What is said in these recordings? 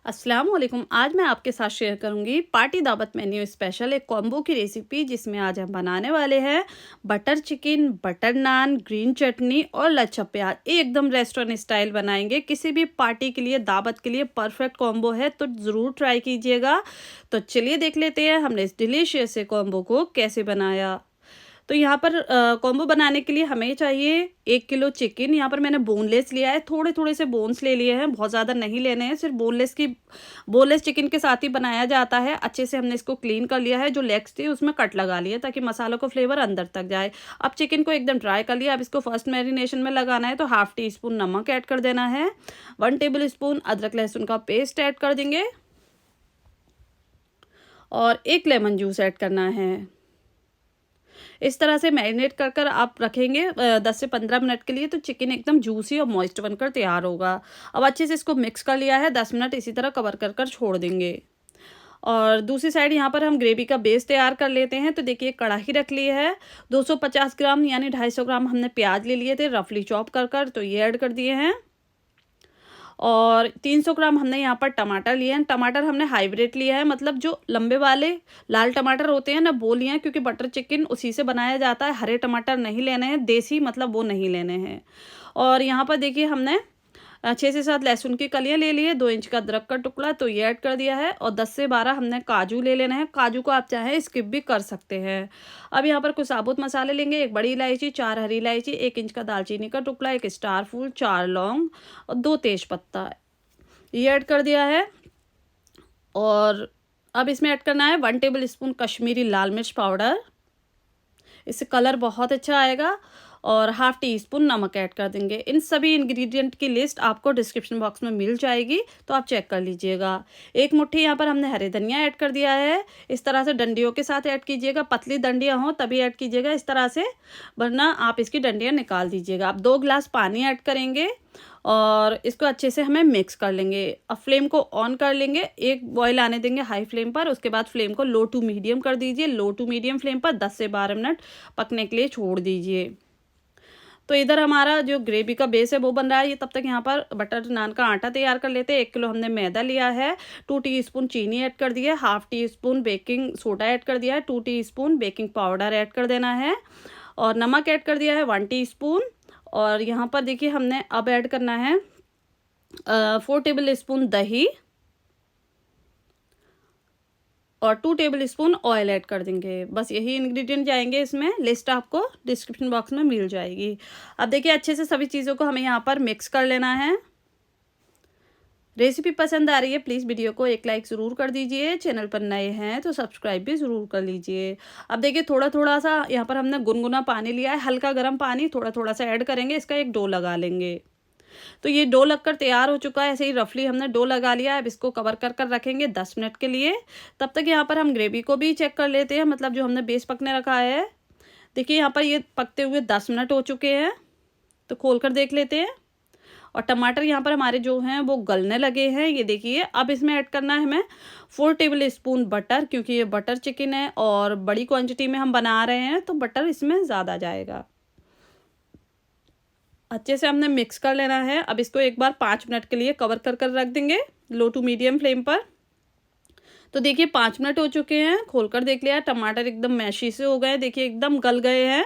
अस्सलाम वालेकुम। आज मैं आपके साथ शेयर करूंगी पार्टी दावत मेन्यू स्पेशल एक कॉम्बो की रेसिपी, जिसमें आज हम बनाने वाले हैं बटर चिकन, बटर नान, ग्रीन चटनी और लच्छा प्याज। एकदम रेस्टोरेंट स्टाइल बनाएंगे। किसी भी पार्टी के लिए, दावत के लिए परफेक्ट कॉम्बो है, तो ज़रूर ट्राई कीजिएगा। तो चलिए देख लेते हैं हमने इस डिलीशियस से कॉम्बो को कैसे बनाया। तो यहाँ पर कॉम्बो बनाने के लिए हमें चाहिए 1 किलो चिकन। यहाँ पर मैंने बोनलेस लिया है, थोड़े थोड़े से बोन्स ले लिए हैं, बहुत ज़्यादा नहीं लेने हैं। सिर्फ बोनलेस चिकन के साथ ही बनाया जाता है। अच्छे से हमने इसको क्लीन कर लिया है। जो लेग्स थी उसमें कट लगा लिया ताकि मसालों का फ्लेवर अंदर तक जाए। अब चिकन को एकदम ड्राई कर लिया। अब इसको फर्स्ट मैरिनेशन में लगाना है, तो हाफ टी स्पून नमक ऐड कर देना है। 1 टेबल स्पून अदरक लहसुन का पेस्ट ऐड कर देंगे और 1 लेमन जूस ऐड करना है। इस तरह से मैरिनेट कर कर आप रखेंगे 10 से 15 मिनट के लिए, तो चिकन एकदम जूसी और मॉइस्ट बनकर तैयार होगा। अब अच्छे से इसको मिक्स कर लिया है। 10 मिनट इसी तरह कवर कर कर छोड़ देंगे। और दूसरी साइड यहाँ पर हम ग्रेवी का बेस तैयार कर लेते हैं। तो देखिए कढ़ाई रख ली है। 250 ग्राम यानी 250 ग्राम हमने प्याज ले लिए थे रफली चॉप कर कर, तो ये ऐड कर दिए हैं। और 300 ग्राम हमने यहाँ पर टमाटर लिए हैं। टमाटर हमने हाइब्रिड लिया है, मतलब जो लंबे वाले लाल टमाटर होते हैं ना, वो लिए हैं, क्योंकि बटर चिकन उसी से बनाया जाता है। हरे टमाटर नहीं लेने हैं, देसी मतलब वो नहीं लेने हैं। और यहाँ पर देखिए हमने 6 से 7 लहसुन की कलियां ले ली है, 2 इंच का अदरक का टुकड़ा, तो ये ऐड कर दिया है। और 10 से 12 हमने काजू ले लेना है। काजू को आप चाहें स्किप भी कर सकते हैं। अब यहाँ पर कुछ साबुत मसाले लेंगे। 1 बड़ी इलायची, 4 हरी इलायची, 1 इंच का दालचीनी का टुकड़ा, 1 स्टार फूल, 4 लौंग और 2 तेज पत्ता, ये ऐड कर दिया है। और अब इसमें ऐड करना है 1 टेबल स्पून कश्मीरी लाल मिर्च पाउडर, इससे कलर बहुत अच्छा आएगा। और हाफ टी स्पून नमक ऐड कर देंगे। इन सभी इंग्रेडिएंट की लिस्ट आपको डिस्क्रिप्शन बॉक्स में मिल जाएगी, तो आप चेक कर लीजिएगा। 1 मुट्ठी यहाँ पर हमने हरे धनिया ऐड कर दिया है। इस तरह से डंडियों के साथ ऐड कीजिएगा। पतली डंडियाँ हों तभी ऐड कीजिएगा इस तरह से, वरना आप इसकी डंडियाँ निकाल दीजिएगा। आप 2 गिलास पानी ऐड करेंगे और इसको अच्छे से हमें मिक्स कर लेंगे। अब फ्लेम को ऑन कर लेंगे, एक बॉईल आने देंगे हाई फ्लेम पर। उसके बाद फ्लेम को लो टू मीडियम कर दीजिए। लो टू मीडियम फ्लेम पर 10 से 12 मिनट पकने के लिए छोड़ दीजिए। तो इधर हमारा जो ग्रेवी का बेस है वो बन रहा है। ये तब तक यहाँ पर बटर नान का आटा तैयार कर लेते हैं। 1 किलो हमने मैदा लिया है। 2 टीस्पून चीनी ऐड कर दिया है। Half tea spoon baking soda add कर दिया है। 2 टीस्पून बेकिंग पाउडर ऐड कर देना है। और नमक ऐड कर दिया है 1 टीस्पून। और यहाँ पर देखिए हमने अब ऐड करना है 4 टेबल स्पून दही और 2 टेबल स्पून ऑयल ऐड कर देंगे। बस यही इंग्रेडिएंट जाएंगे इसमें। लिस्ट आपको डिस्क्रिप्शन बॉक्स में मिल जाएगी। अब देखिए अच्छे से सभी चीज़ों को हमें यहाँ पर मिक्स कर लेना है। रेसिपी पसंद आ रही है प्लीज़ वीडियो को एक लाइक ज़रूर कर दीजिए। चैनल पर नए हैं तो सब्सक्राइब भी ज़रूर कर लीजिए। अब देखिए थोड़ा थोड़ा सा यहाँ पर हमने गुनगुना पानी लिया है, हल्का गर्म पानी थोड़ा थोड़ा सा ऐड करेंगे। इसका एक डो लगा लेंगे। तो ये डो लगकर तैयार हो चुका है। ऐसे ही रफली हमने डो लगा लिया है। अब इसको कवर कर कर रखेंगे 10 मिनट के लिए। तब तक यहाँ पर हम ग्रेवी को भी चेक कर लेते हैं, मतलब जो हमने बेस पकने रखा है। देखिए यहाँ पर ये पकते हुए 10 मिनट हो चुके हैं, तो खोल कर देख लेते हैं। और टमाटर यहाँ पर हमारे जो हैं वो गलने लगे हैं, ये देखिए। अब इसमें ऐड करना है हमें 4 टेबल स्पून बटर, क्योंकि ये बटर चिकन है और बड़ी क्वांटिटी में हम बना रहे हैं, तो बटर इसमें ज़्यादा जाएगा। अच्छे से हमने मिक्स कर लेना है। अब इसको एक बार 5 मिनट के लिए कवर कर कर रख देंगे लो टू मीडियम फ्लेम पर। तो देखिए 5 मिनट हो चुके हैं। खोलकर देख लिया, टमाटर एकदम मैशी से हो गए, देखिए एकदम गल गए हैं।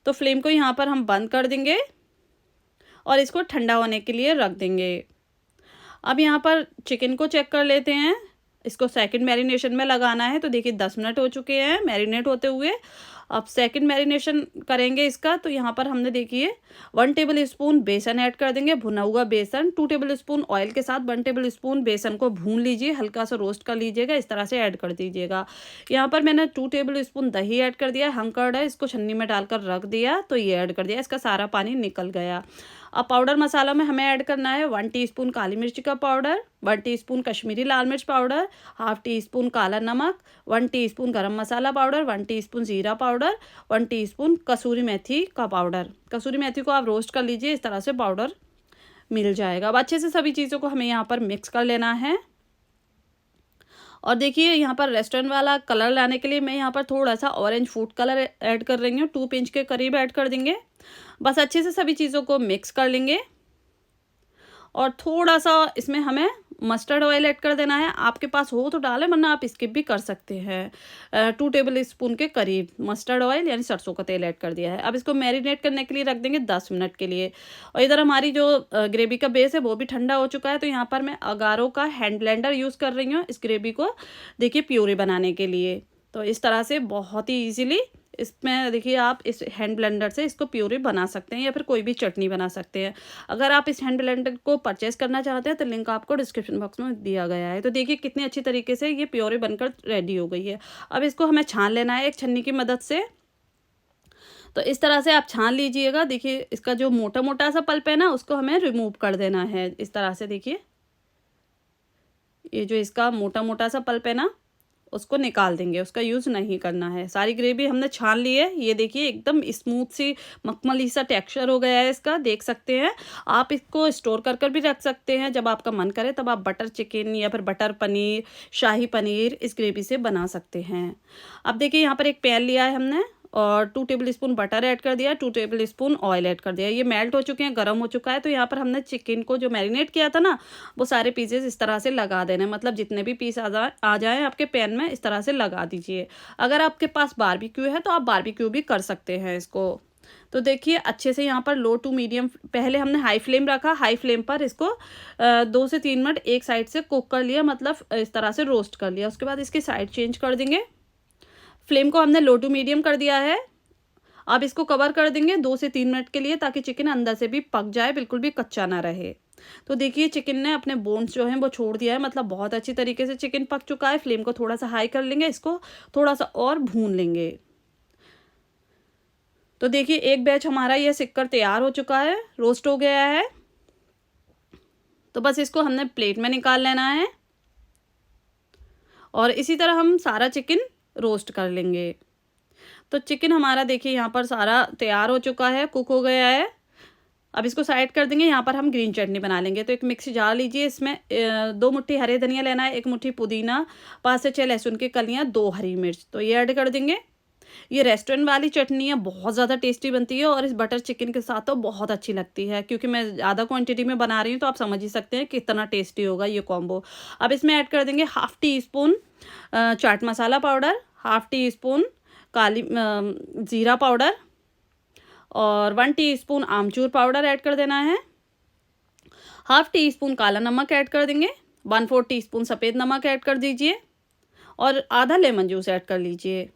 तो फ्लेम को यहाँ पर हम बंद कर देंगे और इसको ठंडा होने के लिए रख देंगे। अब यहाँ पर चिकन को चेक कर लेते हैं। इसको सेकंड मैरिनेशन में लगाना है। तो देखिए 10 मिनट हो चुके हैं मैरिनेट होते हुए। अब सेकंड मैरिनेशन करेंगे इसका। तो यहाँ पर हमने देखिए 1 टेबल स्पून बेसन ऐड कर देंगे, भुना हुआ बेसन। 2 टेबल स्पून ऑयल के साथ 1 टेबल स्पून बेसन को भून लीजिए, हल्का सा रोस्ट कर लीजिएगा, इस तरह से ऐड कर दीजिएगा। यहाँ पर मैंने 2 टेबल स्पून दही ऐड कर दिया, हंकर्ड है, इसको छन्नी में डालकर रख दिया, तो ये ऐड कर दिया, इसका सारा पानी निकल गया। अब पाउडर मसाला में हमें ऐड करना है 1 टीस्पून काली मिर्च का पाउडर, 1 टीस्पून कश्मीरी लाल मिर्च पाउडर, हाफ टी स्पून काला नमक, 1 टीस्पून गरम मसाला पाउडर, 1 टीस्पून जीरा पाउडर, 1 टीस्पून कसूरी मेथी का पाउडर। कसूरी मेथी को आप रोस्ट कर लीजिए, इस तरह से पाउडर मिल जाएगा। अब अच्छे से सभी चीज़ों को हमें यहाँ पर मिक्स कर लेना है। और देखिए यहाँ पर रेस्टोरेंट वाला कलर लाने के लिए मैं यहाँ पर थोड़ा सा ऑरेंज फूड कलर ऐड कर रही हूँ। 2 पिंच के करीब ऐड कर देंगे। बस अच्छे से सभी चीज़ों को मिक्स कर लेंगे और थोड़ा सा इसमें हमें मस्टर्ड ऑयल ऐड कर देना है। आपके पास हो तो डालें, वरना आप स्किप भी कर सकते हैं। 2 टेबल स्पून के करीब मस्टर्ड ऑयल यानी सरसों का तेल ऐड कर दिया है। अब इसको मैरिनेट करने के लिए रख देंगे 10 मिनट के लिए। और इधर हमारी जो ग्रेवी का बेस है वो भी ठंडा हो चुका है। तो यहाँ पर मैं अगारो का हैंड ब्लेंडर यूज़ कर रही हूँ इस ग्रेवी को देखिए प्यूरी बनाने के लिए। तो इस तरह से बहुत ही ईजिली इसमें देखिए आप इस हैंड ब्लेंडर से इसको प्यूरी बना सकते हैं या फिर कोई भी चटनी बना सकते हैं। अगर आप इस हैंड ब्लेंडर को परचेस करना चाहते हैं तो लिंक आपको डिस्क्रिप्शन बॉक्स में दिया गया है। तो देखिए कितनी अच्छी तरीके से ये प्यूरी बनकर रेडी हो गई है। अब इसको हमें छान लेना है एक छन्नी की मदद से। तो इस तरह से आप छान लीजिएगा। देखिए इसका जो मोटा मोटा सा पल्प है ना उसको हमें रिमूव कर देना है। इस तरह से देखिए ये जो इसका मोटा मोटा सा पल्प है ना उसको निकाल देंगे, उसका यूज़ नहीं करना है। सारी ग्रेवी हमने छान ली है। ये देखिए एकदम स्मूथ सी मखमली सा टेक्सचर हो गया है इसका, देख सकते हैं। आप इसको स्टोर कर कर भी रख सकते हैं, जब आपका मन करे तब आप बटर चिकन या फिर बटर पनीर, शाही पनीर इस ग्रेवी से बना सकते हैं। अब देखिए यहाँ पर एक पैन लिया है हमने और 2 टेबल स्पून बटर ऐड कर दिया, 2 टेबल स्पून ऑयल ऐड कर दिया। ये मेल्ट हो चुके हैं, गर्म हो चुका है। तो यहाँ पर हमने चिकन को जो मैरिनेट किया था ना वो सारे पीसेस इस तरह से लगा देने, मतलब जितने भी पीस आ जाए आपके पैन में इस तरह से लगा दीजिए। अगर आपके पास बारबेक्यू है तो आप बारबेक्यू भी कर सकते हैं इसको। तो देखिए अच्छे से यहाँ पर लो टू मीडियम, पहले हमने हाई फ्लेम रखा, हाई फ्लेम पर इसको 2 से 3 मिनट एक साइड से कुक कर लिया, मतलब इस तरह से रोस्ट कर लिया। उसके बाद इसकी साइड चेंज कर देंगे। फ्लेम को हमने लो टू मीडियम कर दिया है। अब इसको कवर कर देंगे 2 से 3 मिनट के लिए, ताकि चिकन अंदर से भी पक जाए, बिल्कुल भी कच्चा ना रहे। तो देखिए चिकन ने अपने बोन्स जो हैं वो छोड़ दिया है, मतलब बहुत अच्छी तरीके से चिकन पक चुका है। फ्लेम को थोड़ा सा हाई कर लेंगे, इसको थोड़ा सा और भून लेंगे। तो देखिए एक बैच हमारा ये सिककर तैयार हो चुका है, रोस्ट हो गया है। तो बस इसको हमने प्लेट में निकाल लेना है और इसी तरह हम सारा चिकन रोस्ट कर लेंगे। तो चिकन हमारा देखिए यहाँ पर सारा तैयार हो चुका है, कुक हो गया है। अब इसको साइड कर देंगे। यहाँ पर हम ग्रीन चटनी बना लेंगे। तो एक मिक्सी जार लीजिए, इसमें 2 मुट्ठी हरे धनिया लेना है, 1 मुट्ठी पुदीना, 5 से 6 लहसुन की कलियाँ, 2 हरी मिर्च, तो ये ऐड कर देंगे। ये रेस्टोरेंट वाली चटनी है, बहुत ज़्यादा टेस्टी बनती है और इस बटर चिकन के साथ तो बहुत अच्छी लगती है। क्योंकि मैं ज़्यादा क्वांटिटी में बना रही हूँ तो आप समझ ही सकते हैं कितना टेस्टी होगा ये कॉम्बो। अब इसमें ऐड कर देंगे 1/2 tea spoon chaat masala powder, 1/2 tea spoon काली ज़ीरा पाउडर और 1 टीस्पून आमचूर पाउडर ऐड कर देना है। 1/2 टीस्पून काला नमक ऐड कर देंगे। 1/4 टीस्पून सफ़ेद नमक ऐड कर दीजिए और आधा लेमन जूस ऐड कर लीजिए।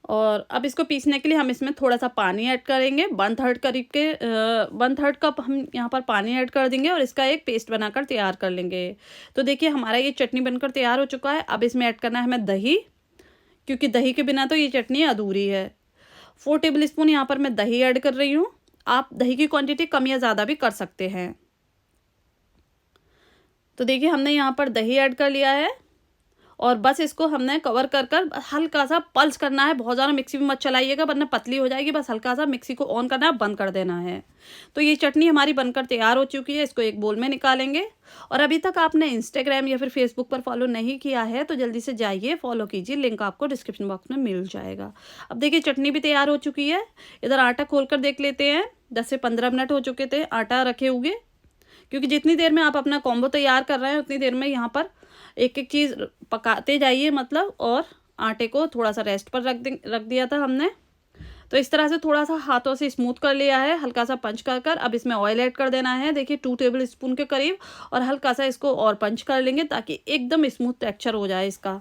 और अब इसको पीसने के लिए हम इसमें थोड़ा सा पानी ऐड करेंगे, 1/3 करीब के 1/3 कप हम यहाँ पर पानी ऐड कर देंगे और इसका एक पेस्ट बनाकर तैयार कर लेंगे। तो देखिए हमारा ये चटनी बनकर तैयार हो चुका है। अब इसमें ऐड करना है हमें दही, क्योंकि दही के बिना तो ये चटनी अधूरी है। 4 टेबल स्पून यहाँ पर मैं दही ऐड कर रही हूँ। आप दही की क्वांटिटी कम या ज़्यादा भी कर सकते हैं। तो देखिए हमने यहाँ पर दही ऐड कर लिया है और बस इसको हमने कवर कर कर हल्का सा पल्स करना है। बहुत ज़्यादा मिक्सी में मत चलाइएगा वरना पतली हो जाएगी। बस हल्का सा मिक्सी को ऑन करना है, बंद कर देना है। तो ये चटनी हमारी बनकर तैयार हो चुकी है। इसको एक बोल में निकालेंगे। और अभी तक आपने इंस्टाग्राम या फिर फेसबुक पर फॉलो नहीं किया है तो जल्दी से जाइए, फॉलो कीजिए, लिंक आपको डिस्क्रिप्शन बॉक्स में मिल जाएगा। अब देखिए चटनी भी तैयार हो चुकी है। इधर आटा खोल कर देख लेते हैं। 10 से 15 मिनट हो चुके थे आटा रखे हुए, क्योंकि जितनी देर में आप अपना कॉम्बो तैयार कर रहे हैं उतनी देर में यहाँ पर एक एक चीज़ पकाते जाइए, मतलब। और आटे को थोड़ा सा रेस्ट पर रख दिया था हमने। तो इस तरह से थोड़ा सा हाथों से स्मूथ कर लिया है, हल्का सा पंच कर कर। अब इसमें ऑयल ऐड कर देना है, देखिए 2 टेबल स्पून के करीब, और हल्का सा इसको और पंच कर लेंगे ताकि एकदम स्मूथ टेक्सचर हो जाए इसका।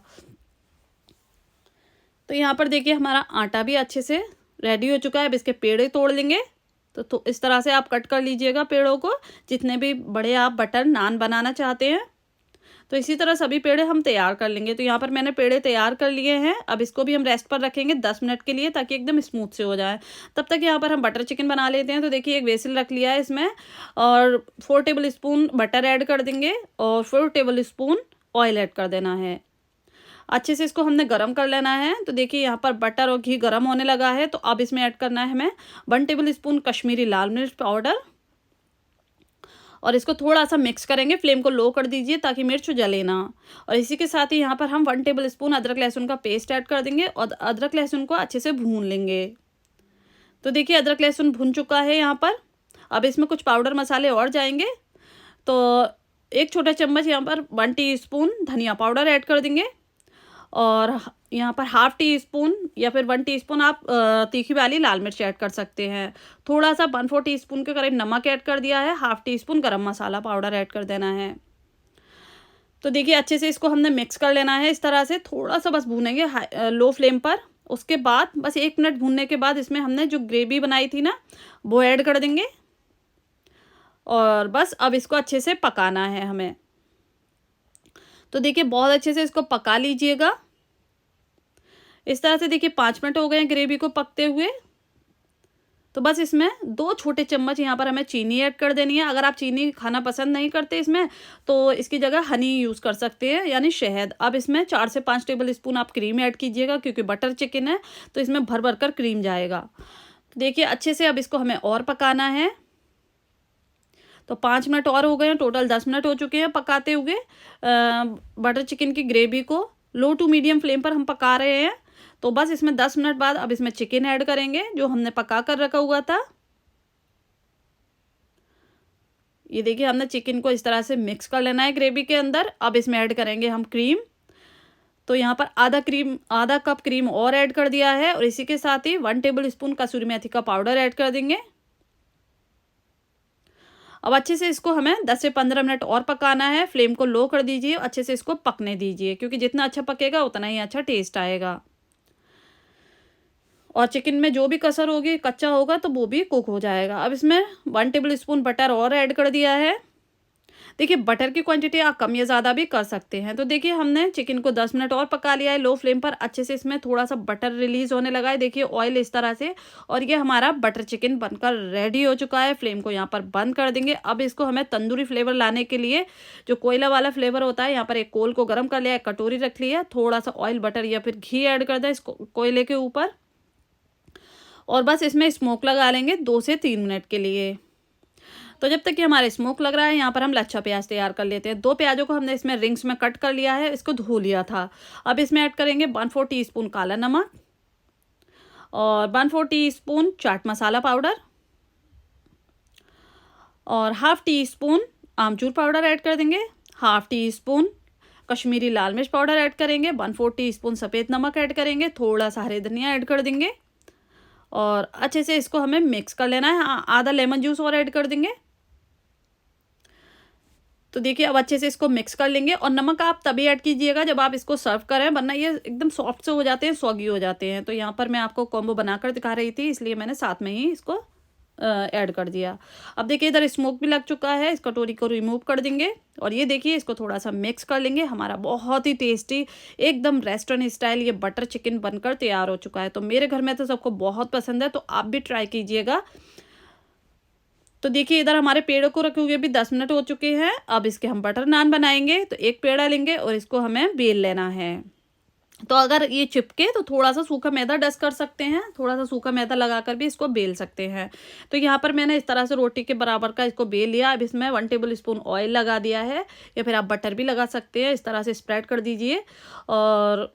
तो यहाँ पर देखिए हमारा आटा भी अच्छे से रेडी हो चुका है। अब इसके पेड़े तोड़ लेंगे। तो इस तरह से आप कट कर लीजिएगा पेड़ों को, जितने भी बड़े आप बटर नान बनाना चाहते हैं। तो इसी तरह सभी पेड़े हम तैयार कर लेंगे। तो यहाँ पर मैंने पेड़े तैयार कर लिए हैं। अब इसको भी हम रेस्ट पर रखेंगे 10 मिनट के लिए, ताकि एकदम स्मूथ से हो जाए। तब तक यहाँ पर हम बटर चिकन बना लेते हैं। तो देखिए एक बेसिल रख लिया है इसमें, और 4 टेबल स्पून बटर ऐड कर देंगे और 4 टेबल स्पून ऑयल ऐड कर देना है। अच्छे से इसको हमने गरम कर लेना है। तो देखिए यहाँ पर बटर और घी गरम होने लगा है। तो अब इसमें ऐड करना है हमें 1 टेबल स्पून कश्मीरी लाल मिर्च पाउडर, और इसको थोड़ा सा मिक्स करेंगे। फ्लेम को लो कर दीजिए ताकि मिर्च जले ना। और इसी के साथ ही यहाँ पर हम 1 टेबल स्पून अदरक लहसुन का पेस्ट ऐड कर देंगे और अदरक लहसुन को अच्छे से भून लेंगे। तो देखिए अदरक लहसुन भून चुका है यहाँ पर। अब इसमें कुछ पाउडर मसाले और जाएंगे। तो 1 छोटा चम्मच यहाँ पर 1 टीस्पून धनिया पाउडर ऐड कर देंगे और यहाँ पर हाफ़ टी स्पून या फिर 1 टीस्पून आप तीखी वाली लाल मिर्च ऐड कर सकते हैं। थोड़ा-सा 1/4 टीस्पून के करीब नमक ऐड कर दिया है, हाफ़ टीस्पून गरम मसाला पाउडर ऐड कर देना है। तो देखिए अच्छे से इसको हमने मिक्स कर लेना है। इस तरह से थोड़ा-सा बस भूनेंगे लो फ्लेम पर। उसके बाद बस 1 मिनट भूनने के बाद इसमें हमने जो ग्रेवी बनाई थी ना, वो ऐड कर देंगे और बस अब इसको अच्छे से पकाना है हमें। तो देखिए बहुत अच्छे से इसको पका लीजिएगा। इस तरह से देखिए 5 मिनट हो गए हैं ग्रेवी को पकते हुए। तो बस इसमें 2 छोटे चम्मच यहाँ पर हमें चीनी ऐड कर देनी है। अगर आप चीनी खाना पसंद नहीं करते इसमें, तो इसकी जगह हनी यूज़ कर सकते हैं, यानी शहद। अब इसमें 4 से 5 टेबल स्पून आप क्रीम ऐड कीजिएगा, क्योंकि बटर चिकन है तो इसमें भर भर कर क्रीम जाएगा। देखिए अच्छे से अब इसको हमें और पकाना है। तो 5 मिनट और हो गए हैं, टोटल 10 मिनट हो चुके हैं पकाते हुए। बटर चिकन की ग्रेवी को लो टू मीडियम फ्लेम पर हम पका रहे हैं। तो बस इसमें 10 मिनट बाद अब इसमें चिकन ऐड करेंगे जो हमने पका कर रखा हुआ था। ये देखिए हमने चिकन को इस तरह से मिक्स कर लेना है ग्रेवी के अंदर। अब इसमें ऐड करेंगे हम क्रीम। तो यहाँ पर आधा कप क्रीम और ऐड कर दिया है और इसी के साथ ही 1 टेबल स्पून कसूरी मेथी का पाउडर ऐड कर देंगे। अब अच्छे से इसको हमें 10 से 15 मिनट और पकाना है। फ्लेम को लो कर दीजिए, अच्छे से इसको पकने दीजिए, क्योंकि जितना अच्छा पकेगा उतना ही अच्छा टेस्ट आएगा। और चिकन में जो भी कसर होगी, कच्चा होगा तो वो भी कुक हो जाएगा। अब इसमें 1 टेबल स्पून बटर और ऐड कर दिया है। देखिए बटर की क्वांटिटी आप कम या ज़्यादा भी कर सकते हैं। तो देखिए हमने चिकन को 10 मिनट और पका लिया है लो फ्लेम पर। अच्छे से इसमें थोड़ा सा बटर रिलीज़ होने लगा है, देखिए ऑयल इस तरह से। और ये हमारा बटर चिकन बनकर रेडी हो चुका है। फ्लेम को यहाँ पर बंद कर देंगे। अब इसको हमें तंदूरी फ्लेवर लाने के लिए जो कोयला वाला फ्लेवर होता है, यहाँ पर एक कोल को गर्म कर लिया है, कटोरी रख ली है, थोड़ा सा ऑयल बटर या फिर घी ऐड कर दें इस कोयले के ऊपर और बस इसमें स्मोक लगा लेंगे 2 से 3 मिनट के लिए। तो जब तक कि हमारा स्मोक लग रहा है, यहाँ पर हम लच्छा प्याज तैयार कर लेते हैं। 2 प्याजों को हमने इसमें रिंग्स में कट कर लिया है, इसको धो लिया था। अब इसमें ऐड करेंगे 1/4 टीस्पून काला नमक और 1/4 टीस्पून चाट मसाला पाउडर और हाफ़ टी स्पून आमचूर पाउडर ऐड कर देंगे, हाफ़ टी स्पून कश्मीरी लाल मिर्च पाउडर ऐड करेंगे, 1/4 टीस्पून सफ़ेद नमक ऐड करेंगे, थोड़ा सा हरे धनिया ऐड कर देंगे और अच्छे से इसको हमें मिक्स कर लेना है। आधा लेमन जूस और ऐड कर देंगे। तो देखिए अब अच्छे से इसको मिक्स कर लेंगे और नमक आप तभी ऐड कीजिएगा जब आप इसको सर्व करें, वरना ये एकदम सॉफ्ट से हो जाते हैं, सॉगी हो जाते हैं। तो यहाँ पर मैं आपको कॉम्बो बनाकर दिखा रही थी, इसलिए मैंने साथ में ही इसको ऐड कर दिया। अब देखिए इधर स्मोक भी लग चुका है, इस कटोरी को रिमूव कर देंगे और ये देखिए इसको थोड़ा सा मिक्स कर लेंगे। हमारा बहुत ही टेस्टी एकदम रेस्टोरेंट स्टाइल ये बटर चिकन बनकर तैयार हो चुका है। तो मेरे घर में तो सबको बहुत पसंद है, तो आप भी ट्राई कीजिएगा। तो देखिए इधर हमारे पेड़ों को रखे हुए भी 10 मिनट हो चुके हैं। अब इसके हम बटर नान बनाएंगे। तो एक पेड़ा लेंगे और इसको हमें बेल लेना है। तो अगर ये चिपके तो थोड़ा सा सूखा मैदा डस्ट कर सकते हैं, थोड़ा सा सूखा मैदा लगाकर भी इसको बेल सकते हैं। तो यहाँ पर मैंने इस तरह से रोटी के बराबर का इसको बेल लिया। अब इसमें 1 टेबल स्पून ऑयल लगा दिया है या फिर आप बटर भी लगा सकते हैं। इस तरह से स्प्रेड कर दीजिए और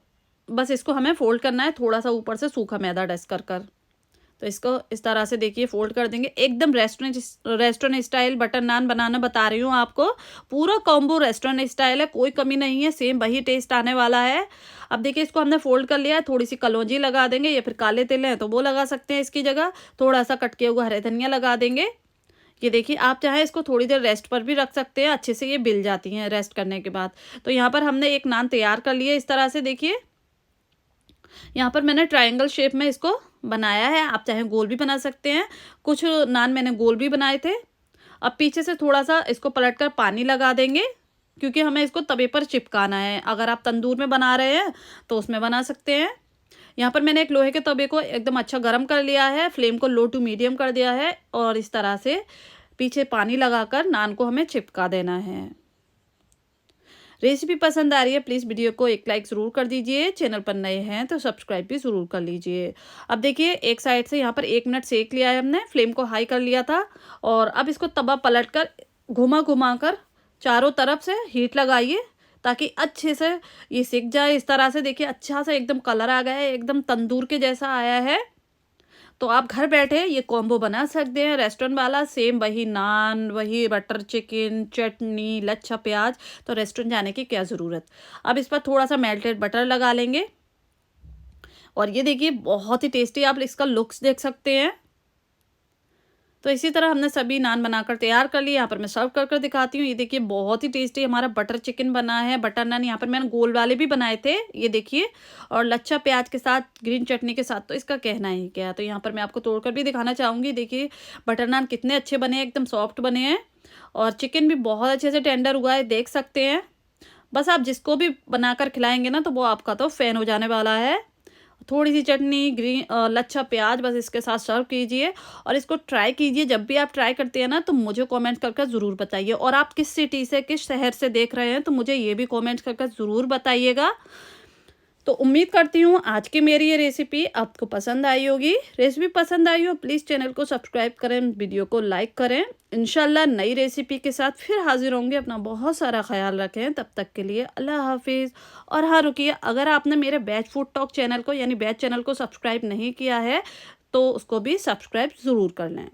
बस इसको हमें फोल्ड करना है, थोड़ा सा ऊपर से सूखा मैदा डस्ट कर कर। तो इसको इस तरह से देखिए फोल्ड कर देंगे। एकदम रेस्टोरेंट स्टाइल बटर नान बनाना बता रही हूँ आपको। पूरा कॉम्बो रेस्टोरेंट स्टाइल है, कोई कमी नहीं है, सेम वही टेस्ट आने वाला है। अब देखिए इसको हमने फोल्ड कर लिया है, थोड़ी सी कलौंजी लगा देंगे या फिर काले तिल है तो वो लगा सकते हैं इसकी जगह। थोड़ा सा कट किया हुआ हरे धनिया लगा देंगे। ये देखिए आप चाहे इसको थोड़ी देर रेस्ट पर भी रख सकते हैं, अच्छे से ये बिल जाती हैं रेस्ट करने के बाद। तो यहाँ पर हमने एक नान तैयार कर लिया इस तरह से। देखिए यहाँ पर मैंने ट्रायंगल शेप में इसको बनाया है, आप चाहे गोल भी बना सकते हैं। कुछ नान मैंने गोल भी बनाए थे। अब पीछे से थोड़ा सा इसको पलटकर पानी लगा देंगे, क्योंकि हमें इसको तवे पर चिपकाना है। अगर आप तंदूर में बना रहे हैं तो उसमें बना सकते हैं। यहाँ पर मैंने एक लोहे के तवे को एकदम अच्छा गर्म कर लिया है, फ्लेम को लो टू मीडियम कर दिया है और इस तरह से पीछे पानी लगाकर नान को हमें चिपका देना है। रेसिपी पसंद आ रही है प्लीज़ वीडियो को एक लाइक ज़रूर कर दीजिए। चैनल पर नए हैं तो सब्सक्राइब भी ज़रूर कर लीजिए। अब देखिए एक साइड से यहाँ पर 1 मिनट सेक लिया है हमने, फ्लेम को हाई कर लिया था और अब इसको तवा पलट कर घुमा कर चारों तरफ से हीट लगाइए ताकि अच्छे से ये सिक जाए। इस तरह से देखिए अच्छा सा एकदम कलर आ गया है, एकदम तंदूर के जैसा आया है। तो आप घर बैठे ये कॉम्बो बना सकते हैं रेस्टोरेंट वाला, सेम वही नान, वही बटर चिकन, चटनी, लच्छा प्याज, तो रेस्टोरेंट जाने की क्या ज़रूरत। अब इस पर थोड़ा-सा मेल्टेड बटर लगा लेंगे और ये देखिए बहुत ही टेस्टी, आप इसका लुक्स देख सकते हैं। तो इसी तरह हमने सभी नान बनाकर तैयार कर लिए। यहाँ पर मैं सर्व कर कर दिखाती हूँ। ये देखिए बहुत ही टेस्टी हमारा बटर चिकन बना है। बटर नान यहाँ पर मैंने गोल वाले भी बनाए थे, ये देखिए, और लच्छा प्याज के साथ, ग्रीन चटनी के साथ, तो इसका कहना ही क्या है। तो यहाँ पर मैं आपको तोड़कर भी दिखाना चाहूँगी। देखिए बटर नान कितने अच्छे बने हैं, एकदम सॉफ्ट बने हैं और चिकन भी बहुत अच्छे से टेंडर हुआ है, देख सकते हैं। बस आप जिसको भी बनाकर खिलाएंगे ना तो वो आपका तो फ़ैन हो जाने वाला है। थोड़ी सी चटनी, लच्छा प्याज, बस इसके साथ सर्व कीजिए और इसको ट्राई कीजिए। जब भी आप ट्राई करते हैं ना तो मुझे कमेंट कर ज़रूर बताइए, और आप किस सिटी से, किस शहर से देख रहे हैं तो मुझे ये भी कमेंट कर ज़रूर बताइएगा। तो उम्मीद करती हूँ आज की मेरी ये रेसिपी आपको पसंद आई होगी। रेसिपी पसंद आई हो प्लीज़ चैनल को सब्सक्राइब करें, वीडियो को लाइक करें। इंशाल्लाह नई रेसिपी के साथ फिर हाजिर होंगे। अपना बहुत सारा ख्याल रखें, तब तक के लिए अल्लाह हाफिज़। और हाँ रुकिए, अगर आपने मेरे वेज फूड टॉक चैनल को यानी वेज चैनल को सब्सक्राइब नहीं किया है तो उसको भी सब्सक्राइब ज़रूर कर लें।